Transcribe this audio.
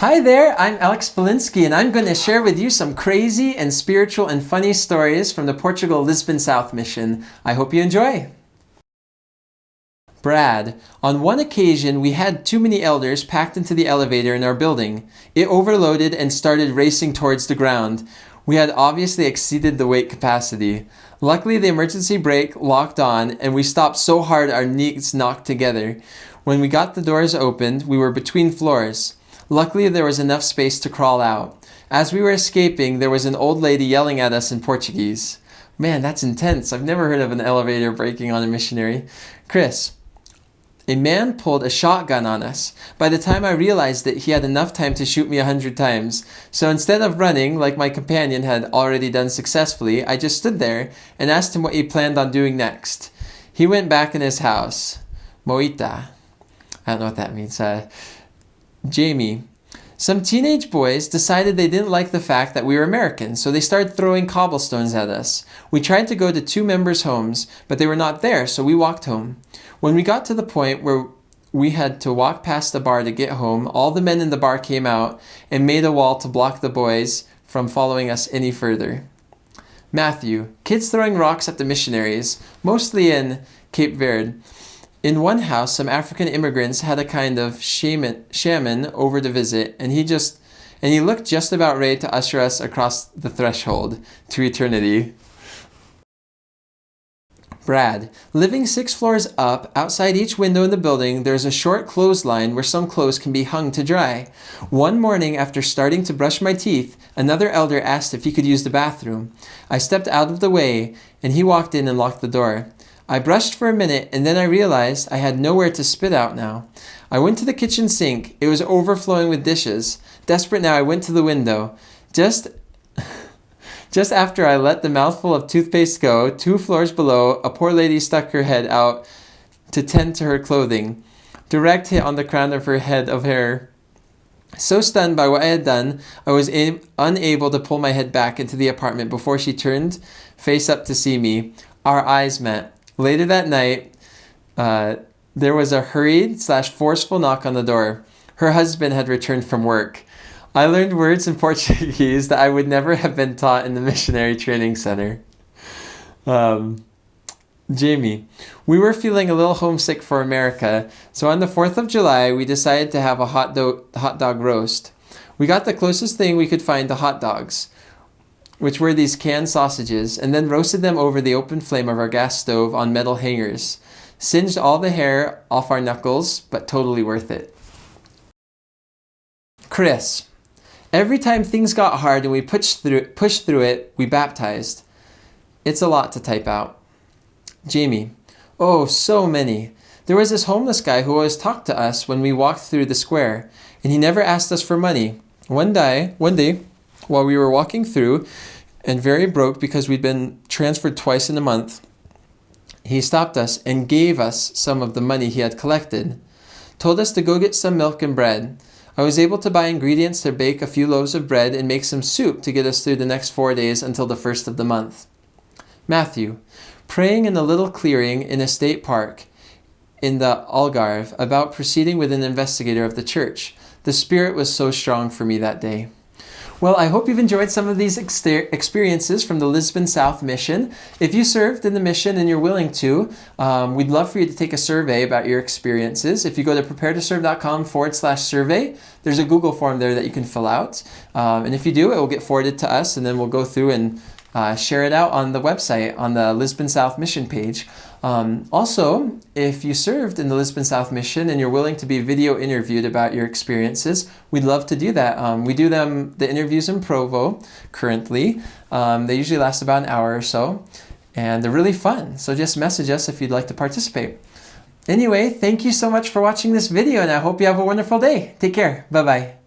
Hi there, I'm Alex Belinsky, and I'm going to share with you some crazy and spiritual and funny stories from the Portugal Lisbon South Mission. I hope you enjoy. Brad, on one occasion we had too many elders packed into the elevator in our building. It overloaded and started racing towards the ground. We had obviously exceeded the weight capacity. Luckily, the emergency brake locked on and we stopped so hard our knees knocked together. When we got the doors opened, we were between floors. Luckily, there was enough space to crawl out. As we were escaping, there was an old lady yelling at us in Portuguese. Man, that's intense. I've never heard of an elevator braking on a missionary. Chris, a man pulled a shotgun on us. By the time I realized it, he had enough time to shoot me 100 times. So instead of running, like my companion had already done successfully, I just stood there and asked him what he planned on doing next. He went back in his house. Moita. I don't know what that means. Jamie. Some teenage boys decided they didn't like the fact that we were American, so they started throwing cobblestones at us. We tried to go to two members' homes, but they were not there, so we walked home. When we got to the point where we had to walk past the bar to get home, all the men in the bar came out and made a wall to block the boys from following us any further. Matthew. Kids throwing rocks at the missionaries, mostly in Cape Verde. In one house, some African immigrants had a kind of shaman over to visit, and he looked just about ready to usher us across the threshold to eternity. Brad, living 6 floors up, outside each window in the building, there's a short clothesline where some clothes can be hung to dry. One morning, after starting to brush my teeth, another elder asked if he could use the bathroom. I stepped out of the way, and he walked in and locked the door. I brushed for a minute, and then I realized I had nowhere to spit out now. I went to the kitchen sink. It was overflowing with dishes. Desperate now, I went to the window. Just after I let the mouthful of toothpaste go, 2 floors below, a poor lady stuck her head out to tend to her clothing. Direct hit on the crown of her head of hair. So stunned by what I had done, I was unable to pull my head back into the apartment before she turned face up to see me. Our eyes met. Later that night, there was a hurried/forceful knock on the door. Her husband had returned from work. I learned words in Portuguese that I would never have been taught in the missionary training center. Jamie, we were feeling a little homesick for America, so on the 4th of July, we decided to have a hot dog roast. We got the closest thing we could find to hot dogs, which were these canned sausages, and then roasted them over the open flame of our gas stove on metal hangers. Singed all the hair off our knuckles, but totally worth it. Chris. Every time things got hard and we pushed through it, we baptized. It's a lot to type out. Jamie. Oh, so many. There was this homeless guy who always talked to us when we walked through the square, and he never asked us for money. One day, while we were walking through and very broke because we'd been transferred twice in a month, he stopped us and gave us some of the money he had collected. Told us to go get some milk and bread. I was able to buy ingredients to bake a few loaves of bread and make some soup to get us through the next 4 days until the 1st of the month. Matthew, praying in a little clearing in a state park in the Algarve about proceeding with an investigator of the church. The Spirit was so strong for me that day. Well, I hope you've enjoyed some of these experiences from the Lisbon South Mission. If you served in the mission and you're willing to, we'd love for you to take a survey about your experiences. If you go to preparetoserve.com/survey, there's a Google form there that you can fill out. And if you do, it will get forwarded to us, and then we'll go through and share it out on the website, on the Lisbon South Mission page. Also, if you served in the Lisbon South Mission and you're willing to be video interviewed about your experiences, we'd love to do that. We do the interviews in Provo currently. They usually last about an hour or so, and they're really fun. So just message us if you'd like to participate. Anyway, thank you so much for watching this video, and I hope you have a wonderful day. Take care. Bye-bye.